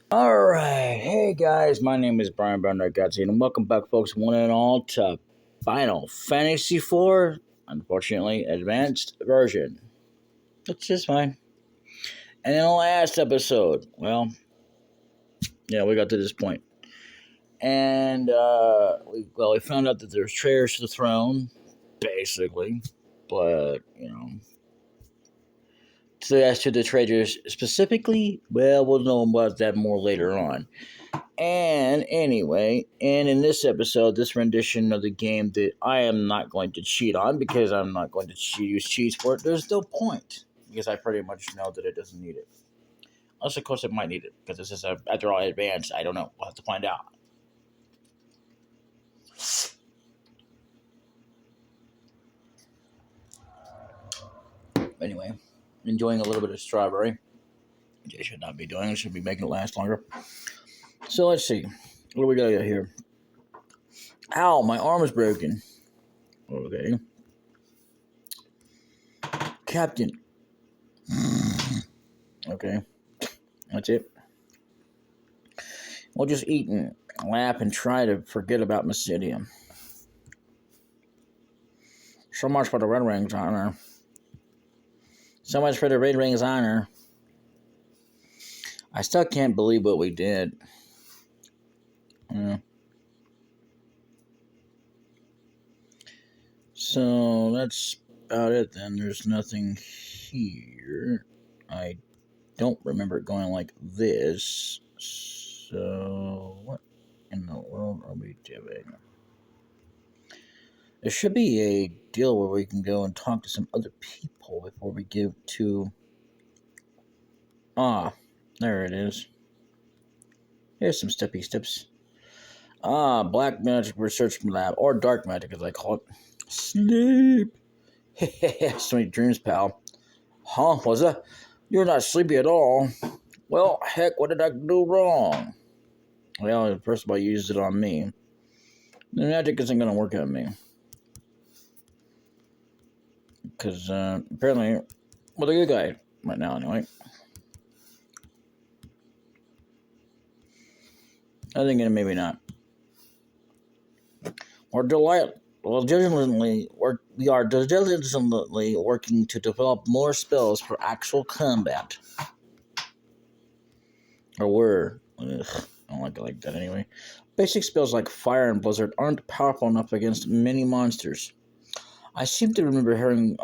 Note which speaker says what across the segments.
Speaker 1: All right, hey guys, my name is Brian Bernard Gatsby, and welcome back, folks, one and all, to Final Fantasy IV. Unfortunately, advanced version. It's just fine. And in the last episode, yeah, we got to this point, and we found out that there's traitors to the throne, basically, but so as to the traitors specifically, well, we'll know about that more later on. And anyway, and in this episode, this rendition of the game that I am not going to cheat on because I'm not going to use cheats for it, there's no point because I pretty much know that it doesn't need it. Unless, of course, it might need it because this is, after all, advanced. I don't know. We'll have to find out. Anyway, enjoying a little bit of strawberry, which I should not be doing. I should be making it last longer. So let's see. What do we got here? Ow, my arm is broken. Okay. Captain. Okay. That's it. We'll just eat and laugh and try to forget about Mysidium. So much for the Red Ring's honor. So much for the Red Ring's honor. I still can't believe what we did. Yeah. So that's about it then. There's nothing here. I don't remember it going like this. So what in the world are we doing? There should be a deal where we can go and talk to some other people before we give to... Ah, there it is. Here's some steppy steps. Ah, Black Magic Research Lab, or Dark Magic as I call it. Sleep! Sweet dreams, pal. Huh, was that? You're not sleepy at all. Well, heck, what did I do wrong? Well, first of all, you used it on me. The magic isn't going to work on me. Because, apparently, well, the good guy right now, anyway. I think maybe not. We are diligently working to develop more spells for actual combat. Or were. Ugh, I don't like it like that anyway. Basic spells like Fire and Blizzard aren't powerful enough against many monsters. I seem to remember hearing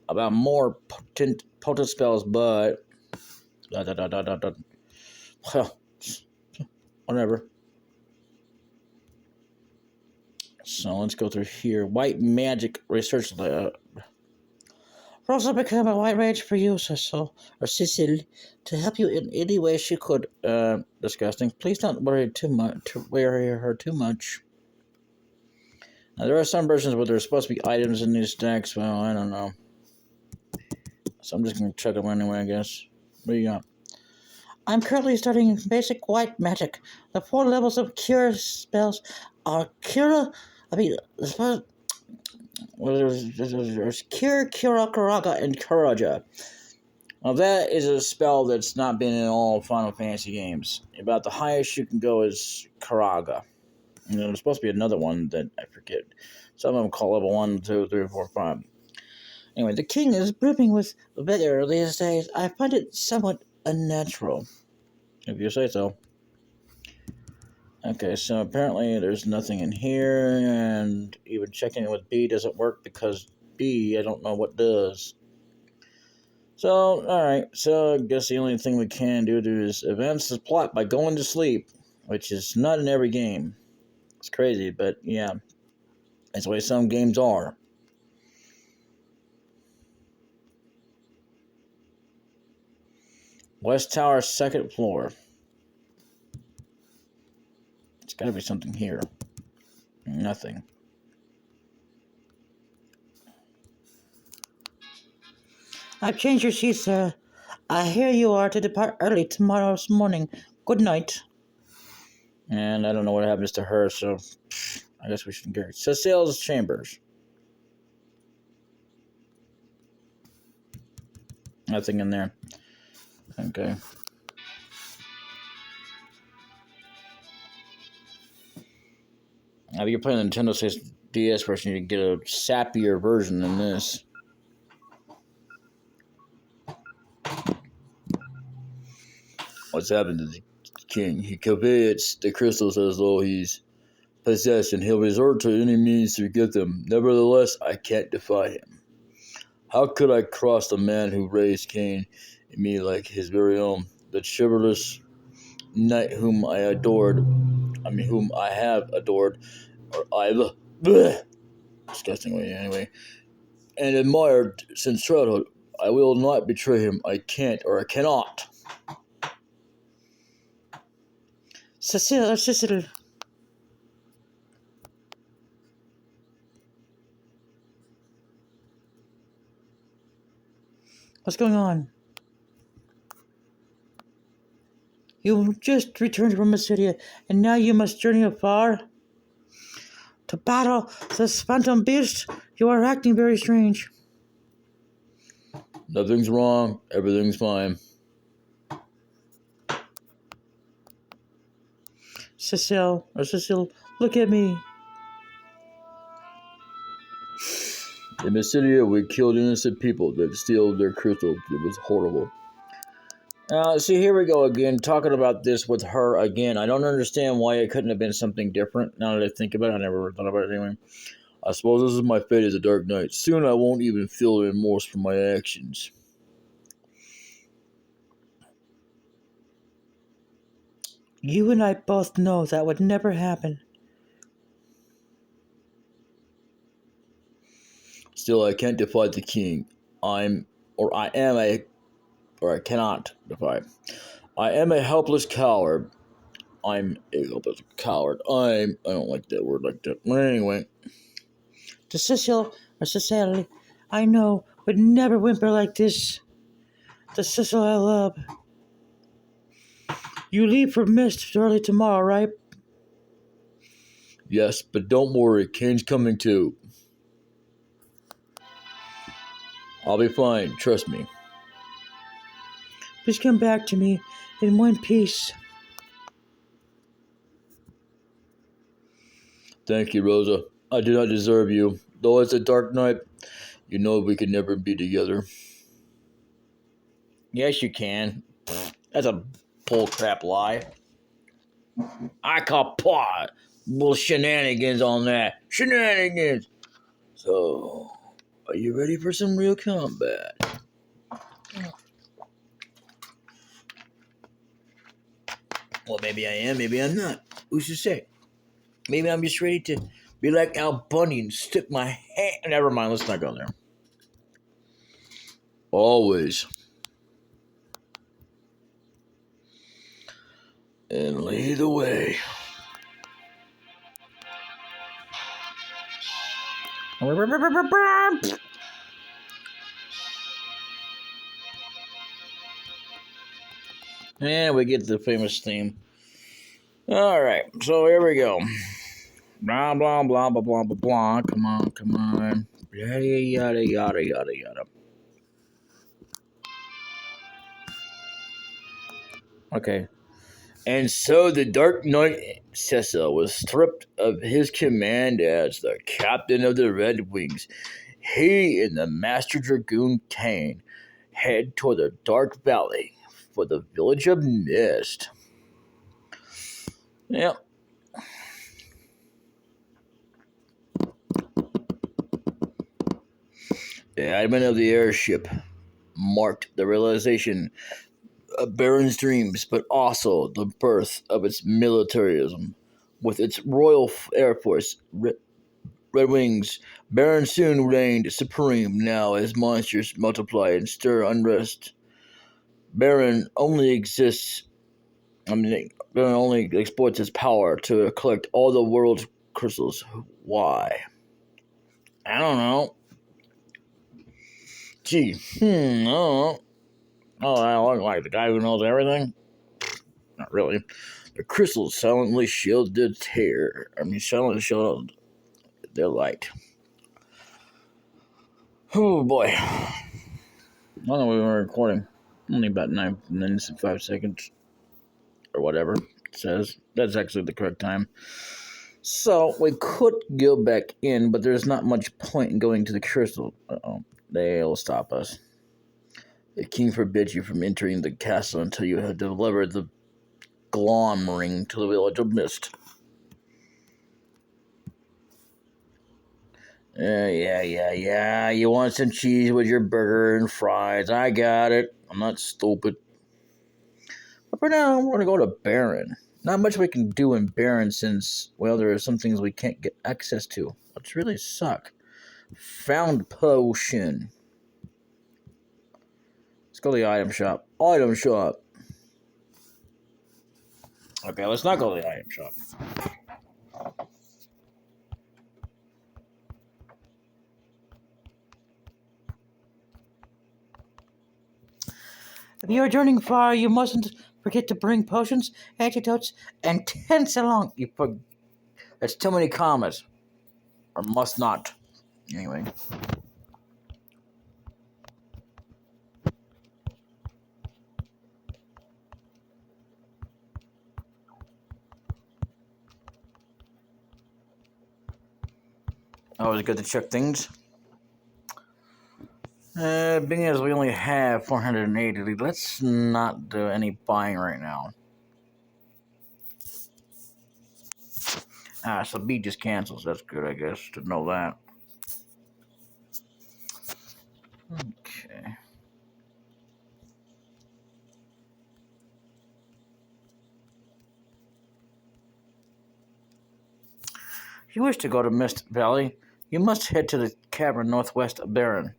Speaker 1: about more potent spells, but... Well, whatever. So let's go through here. White Magic Research Lab. Rosa became a white mage for you, Cecil, or Cecil, to help you in any way she could. Disgusting. Please don't worry her too much. Now, there are some versions where there's supposed to be items in these decks. Well, I don't know. So I'm just going to check them anyway, I guess. What do you got? I'm currently studying basic white magic. The 4 levels of cure spells are Cura. There's Cure, Curaga, and Kuraja. Now, that is a spell that's not been in all Final Fantasy games. About the highest you can go is Karaga. And there's supposed to be another one that I forget. Some of them call level 1, 2, 3, 4, 5. Anyway, the king is brimming with vigor these days. I find it somewhat unnatural, if you say so. Okay, so apparently there's nothing in here, and even checking it with B doesn't work because B, I don't know what does. So, alright, so I guess the only thing we can do is advance the plot by going to sleep, which is not in every game. It's crazy, but yeah, that's the way some games are. West Tower, 2nd floor. It's gotta be something here. Nothing. I've changed your sheet, sir. I hear you are to depart early tomorrow's morning. Good night. And I don't know what happens to her, so I guess we should get Cecile's chambers. Nothing in there. Okay. Now, if you're playing the Nintendo 6DS version, you can get a sappier version than this. What's happened to the king? He covets the crystals as though he's possessed, and he'll resort to any means to get them. Nevertheless, I can't defy him. How could I cross the man who raised Cain in me like his very own, the chivalrous knight whom I have adored, or I've, bleh, disgustingly anyway, and admired since childhood? I will not betray him. I can't, or I cannot. Cecil. What's going on? You just returned from Mysidia, and now you must journey afar to battle this phantom beast. You are acting very strange. Nothing's wrong. Everything's fine. Cecil, look at me. In Mysidia, we killed innocent people that steal their crystals. It was horrible. See, here we go again, talking about this with her again. I don't understand why it couldn't have been something different. Now that I think about it, I never thought about it anyway. I suppose this is my fate as a Dark Knight. Soon I won't even feel remorse for my actions. You and I both know that would never happen. Still, I can't defy the king. I cannot defy. I am a helpless coward. I'm a helpless coward. I don't like that word like that. But anyway. To Cecil, I know, would never whimper like this. The Cecil I love. You leave for Mist early tomorrow, right? Yes, but don't worry, Kane's coming too. I'll be fine, trust me. Please come back to me in one piece. Thank you, Rosa. I do not deserve you. Though as a Dark Knight, you know we can never be together. Yes, you can. That's a bullcrap lie. I call pot. Little shenanigans on that. Shenanigans. So, are you ready for some real combat? Well, maybe I am, maybe I'm not. Who's to say? Maybe I'm just ready to be like Al Bundy and stick my hand. Never mind, let's not go there. Always. And lead the way. And we get the famous theme. Alright, so here we go. Blah, blah, blah, blah, blah, blah, blah. Come on. Yada, yada, yada, yada, yada. Okay. And so the Dark Knight Cecil was stripped of his command as the captain of the Red Wings. He and the Master Dragoon Kane head toward the Dark Valley for the village of Mist. Yep. The advent of the airship marked the realization of Baron's dreams, but also the birth of its militarism. With its Royal Air Force, Red Wings, Baron soon reigned supreme. Now, as monsters multiply and stir unrest, Baron only exploits his power to collect all the world's crystals. Why? I don't know. Gee, I don't know. Oh, I look like the guy who knows everything? Not really. The crystals silently shield their silently shield their light. Oh boy. I don't know, we were recording. Only about 9 minutes and 5 seconds. Or whatever it says. That's actually the correct time. So we could go back in, but there's not much point in going to the crystal. Uh-oh. They'll stop us. The king forbids you from entering the castle until you have delivered the Glom ring to the village of Mist. Yeah. You want some cheese with your burger and fries. I got it. I'm not stupid. But for now, we're going to go to Baron. Not much we can do in Baron since, well, there are some things we can't get access to, which really suck. Found potion. Let's go to the item shop. Item shop. Okay, let's not go to the item shop. If you are journeying far, you mustn't forget to bring potions, antidotes, and tents along. That's too many commas. Or must not. Anyway. Always good to check things. Being as we only have 480, let's not do any buying right now. So B just cancels. That's good, I guess, to know that. Okay. If you wish to go to Mist Valley, you must head to the cavern northwest of Baron.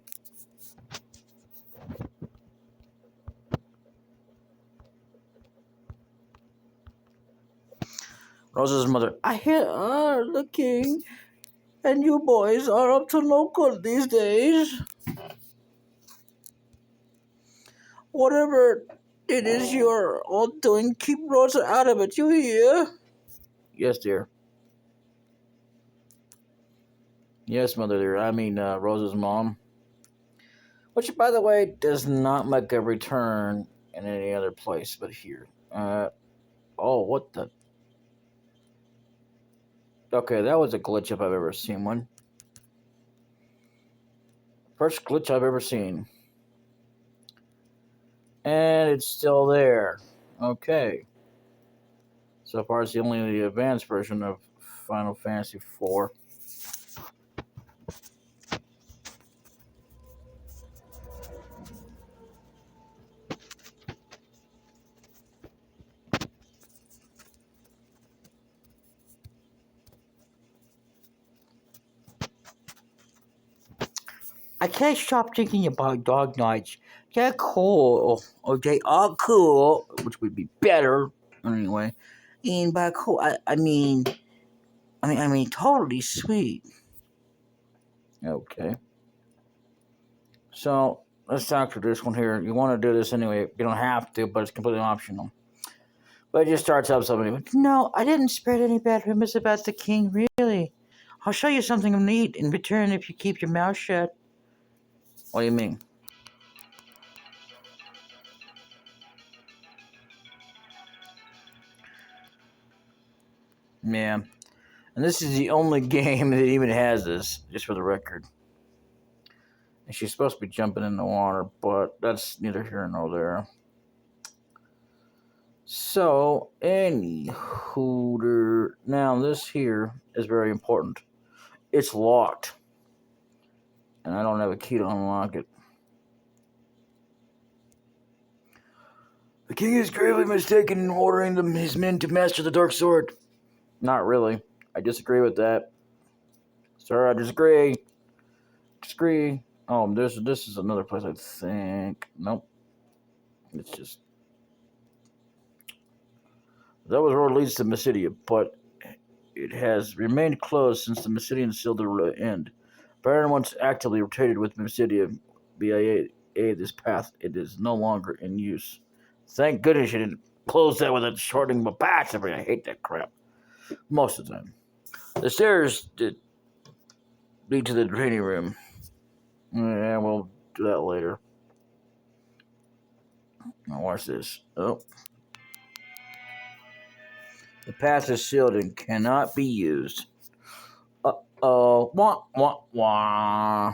Speaker 1: Rose's mother, I hear the king and you boys are up to no good these days. Whatever it is you're all doing, keep Rosa out of it, you hear? Yes, dear. Yes, mother dear. I mean, Rosa's mom. Which, by the way, does not make a return in any other place but here. What the? Okay, that was a glitch if I've ever seen one. First glitch I've ever seen. And it's still there. Okay. So far, it's only the advanced version of Final Fantasy IV. I can't stop thinking about Dog Nights. They're cool. Or they are cool, which would be better. Anyway. And by cool, I mean, totally sweet. Okay. So let's talk through this one here. You want to do this anyway. You don't have to, but it's completely optional. But it just starts up somebody. No, I didn't spread any bad rumors about the king, really. I'll show you something neat in return if you keep your mouth shut. What do you mean? Yeah. And this is the only game that even has this, just for the record. And she's supposed to be jumping in the water, but that's neither here nor there. So, any hooter. Now, this here is very important. It's locked. And I don't have a key to unlock it. The king is gravely mistaken in ordering his men to master the dark sword. Not really. I disagree with that. Sir, I disagree. Disagree. Oh, this is another place, I think. Nope. It's just... That was road leads to Mysidia, but it has remained closed since the Mysidians sealed the end. Baron once actively rotated with Mysidia via this path. It is no longer in use. Thank goodness you didn't close that with a shortening of a patch. I hate that crap. Most of the time. The stairs did lead to the training room. Yeah, we'll do that later. Now watch this. Oh. The pass is sealed and cannot be used. Uh-oh. Wah, wah, wah.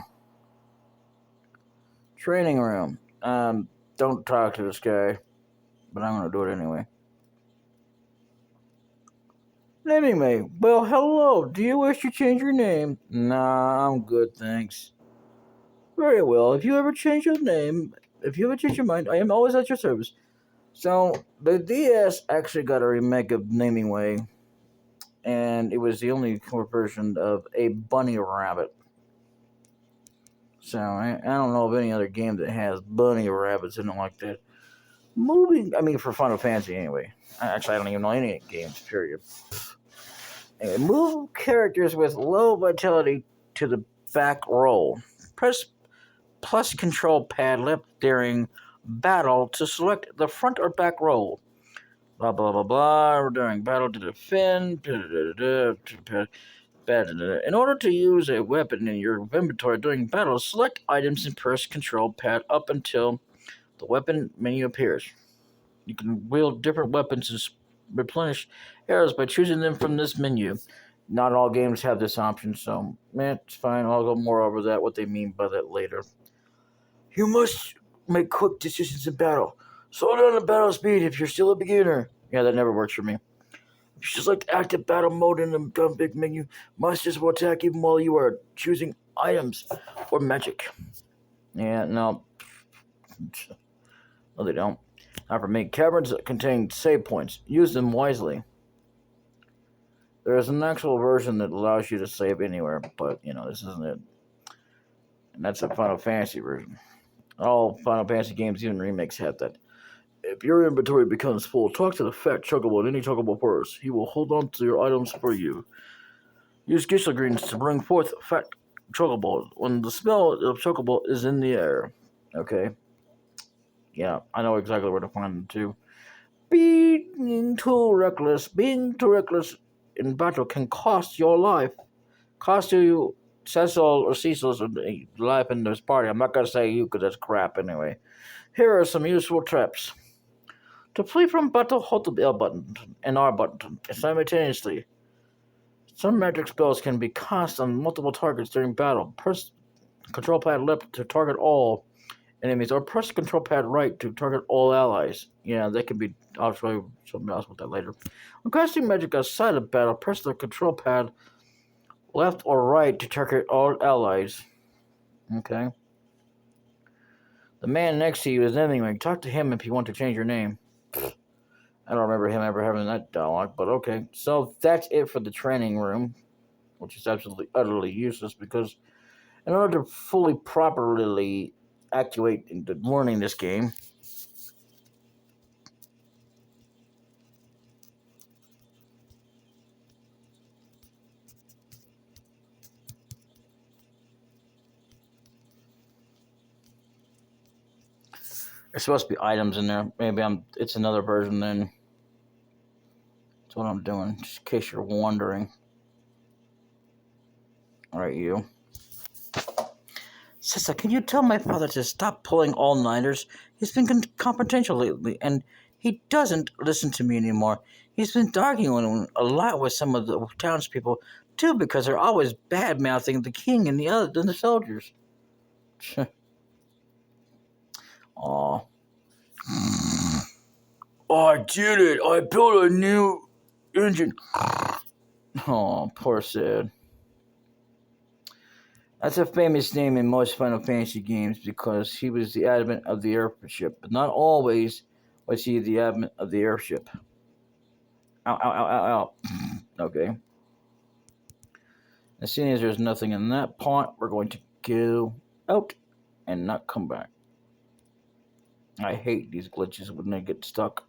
Speaker 1: Training room. Don't talk to this guy, but I'm gonna do it anyway. Anyway, well, hello. Do you wish to change your name? Nah, I'm good, thanks. Very well. If you ever change your mind, I am always at your service. So, the DS actually got a remake of Naming Way, and it was the only version of a bunny rabbit. So, I don't know of any other game that has bunny rabbits in it like that. For Final Fantasy anyway. Actually, I don't even know any games, period. Anyway, move characters with low vitality to the back row. Press plus control pad left during battle to select the front or back row. Blah blah blah blah. During battle to defend. In order to use a weapon in your inventory during battle, select items and press control pad up until the weapon menu appears. You can wield different weapons and replenish arrows by choosing them from this menu. Not all games have this option, so it's fine. I'll go more over that, what they mean by that later. You must make quick decisions in battle. Slow down the battle speed if you're still a beginner. Yeah, that never works for me. If you select active battle mode in the big menu, monsters will attack even while you are choosing items or magic. Yeah, no. No, they don't. Not for me. Caverns contain save points. Use them wisely. There is an actual version that allows you to save anywhere, but, this isn't it. And that's a Final Fantasy version. All Final Fantasy games, even remakes, have that. If your inventory becomes full, talk to the Fat Chocobo in any Chocobo purse. He will hold on to your items for you. Use Gisela Greens to bring forth Fat Chocobo when the smell of Chocobo is in the air. Okay. Yeah, I know exactly where to find them too. Being too reckless in battle can cost your life. Cost you Cecil or Cecil's life in this party. I'm not gonna say you because that's crap anyway. Here are some useful traps. To flee from battle, hold the L button and R button simultaneously. Some magic spells can be cast on multiple targets during battle. Press control pad left to target all enemies, or press control pad right to target all allies. Yeah, that can be. I'll show you something else about that later. When casting magic outside of battle, press the control pad left or right to target all allies. Okay. The man next to you is enemy. Talk to him if you want to change your name. I don't remember him ever having that dialogue, but okay. So that's it for the training room, which is absolutely, utterly useless because in order to fully, properly activate into learning this game, there's supposed to be items in there. Maybe it's another version then. That's what I'm doing, just in case you're wondering. Alright, you. Sister, can you tell my father to stop pulling all-nighters? He's been confrontational lately, and he doesn't listen to me anymore. He's been arguing a lot with some of the townspeople, too, because they're always bad-mouthing the king and the soldiers. Aw. I did it! I built a new engine. Oh, poor Sid. That's a famous name in most Final Fantasy games because he was the admin of the airship, but not always was he the admin of the airship. Ow, ow, ow, ow, ow. Okay. As soon as there's nothing in that pot, we're going to go out and not come back. I hate these glitches when they get stuck.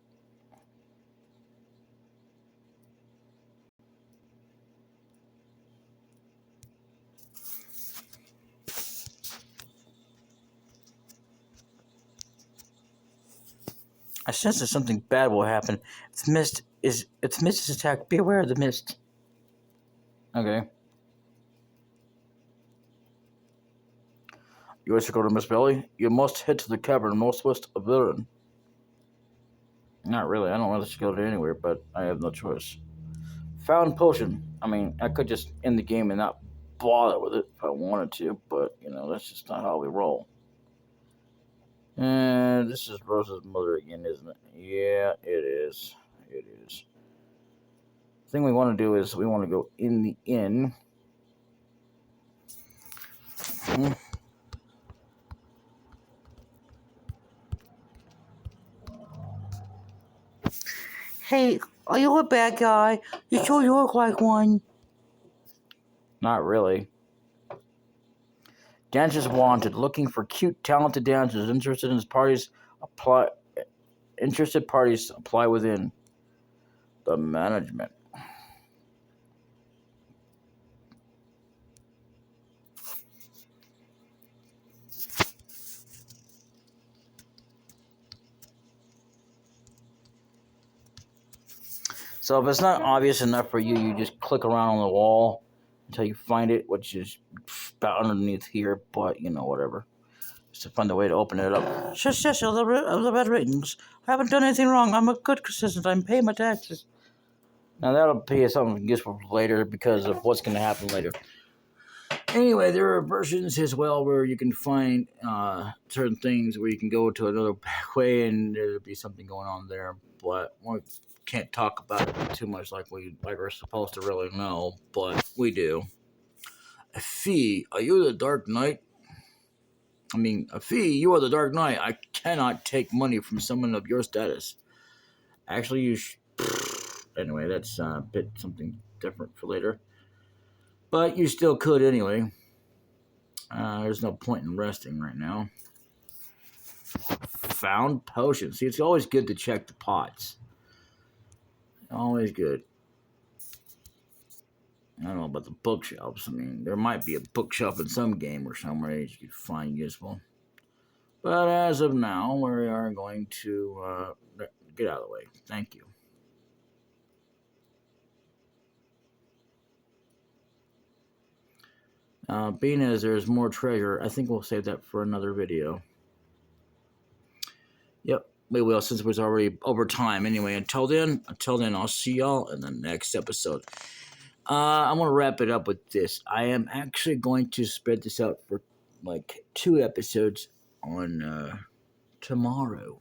Speaker 1: I sense that something bad will happen. If mist is attacked, be aware of the mist. Okay. You wish to go to Miss Belly? You must head to the cavern northwest of Viren. Not really. I don't want to go to anywhere, but I have no choice. Found potion. I mean, I could just end the game and not bother with it if I wanted to, but that's just not how we roll. And this is Rosa's mother again, isn't it? Yeah, it is. It is. The thing we want to do is we want to go in the inn.
Speaker 2: Hey, are you a bad guy? You sure you look like one.
Speaker 1: Not really. Dancers wanted, looking for cute, talented dancers interested in his parties. Interested parties apply within the management. So if it's not obvious enough for you, you just click around on the wall until you find it, which is about underneath here, but whatever. Just to find a way to open it up.
Speaker 2: Shush, of the red ratings. I haven't done anything wrong. I'm a good citizen. I'm paying my taxes.
Speaker 1: Now that'll pay you something useful later because of what's going to happen later. Anyway, there are versions as well where you can find certain things where you can go to another pathway and there'll be something going on there, but we can't talk about it too much like we're supposed to really know, but we do. Fee, are you the Dark Knight? Fee, you are the Dark Knight. I cannot take money from someone of your status. Actually, anyway, that's a bit something different for later. But you still could anyway. There's no point in resting right now. Found potion. See, it's always good to check the pots. Always good. I don't know about the bookshelves. There might be a bookshelf in some game or somewhere you could find useful. But as of now, we are going to get out of the way. Thank you. Being as there's more treasure, I think we'll save that for another video. Yep, we will, since it was already over time. Anyway, until then, I'll see y'all in the next episode. I'm going to wrap it up with this. I am actually going to spread this out for like 2 episodes on tomorrow.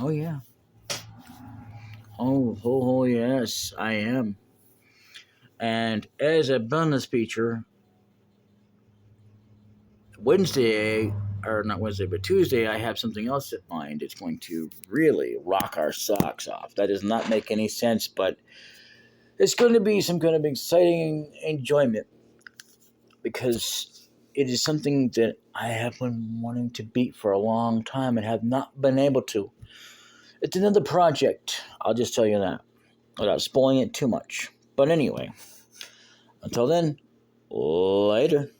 Speaker 1: Oh, yeah. Oh, yes, I am. And as a bonus feature, Tuesday, I have something else in mind. It's going to really rock our socks off. That does not make any sense, but it's going to be some kind of exciting enjoyment because it is something that I have been wanting to beat for a long time and have not been able to. It's another project. I'll just tell you that without spoiling it too much. But anyway, until then, later.